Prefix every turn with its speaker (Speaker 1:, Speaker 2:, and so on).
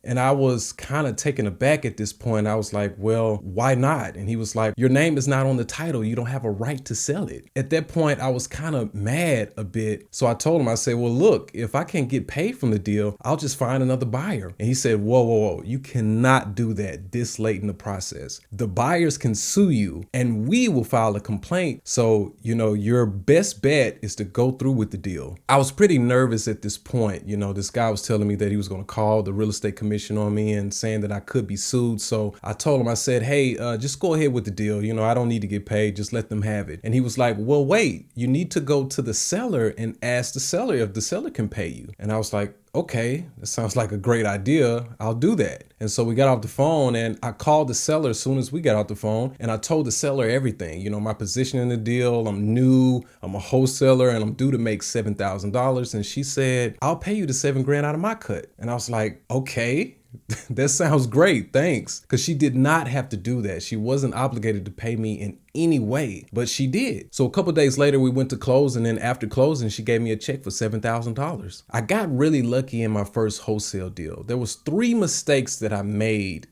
Speaker 1: And I was kind of taken aback at this point. I was like, well, why not? And he was like, your name is not on the title. You don't have a right to sell it. At that point, I was kind of mad a bit. So I told him, I said, well, look, if I can't get paid from the deal, I'll just find another buyer. And he said, whoa, whoa, whoa, you cannot do that this late in the process. The buyers can sue you and we will file a complaint. So, your best bet is to go through with the deal. I was pretty nervous at this point. This guy was telling me that he was going to call the real estate commission on me and saying that I could be sued. So I told him, I said, hey, just go ahead with the deal. I don't need to get paid. Just let them have it. And he was like, well, wait, you need to go to the seller and ask the seller if the seller can pay you. And I was like, okay, that sounds like a great idea. I'll do that. And so we got off the phone and I called the seller as soon as we got off the phone, and I told the seller everything, my position in the deal. I'm new, I'm a wholesaler, and I'm due to make $7,000. And she said, I'll pay you the $7,000 out of my cut. And I was like, okay. That sounds great, thanks. Because she did not have to do that. She wasn't obligated to pay me in any way, but she did. So a couple of days later, we went to close, and then after closing, she gave me a check for $7,000. I got really lucky in my first wholesale deal. There was 3 mistakes that I made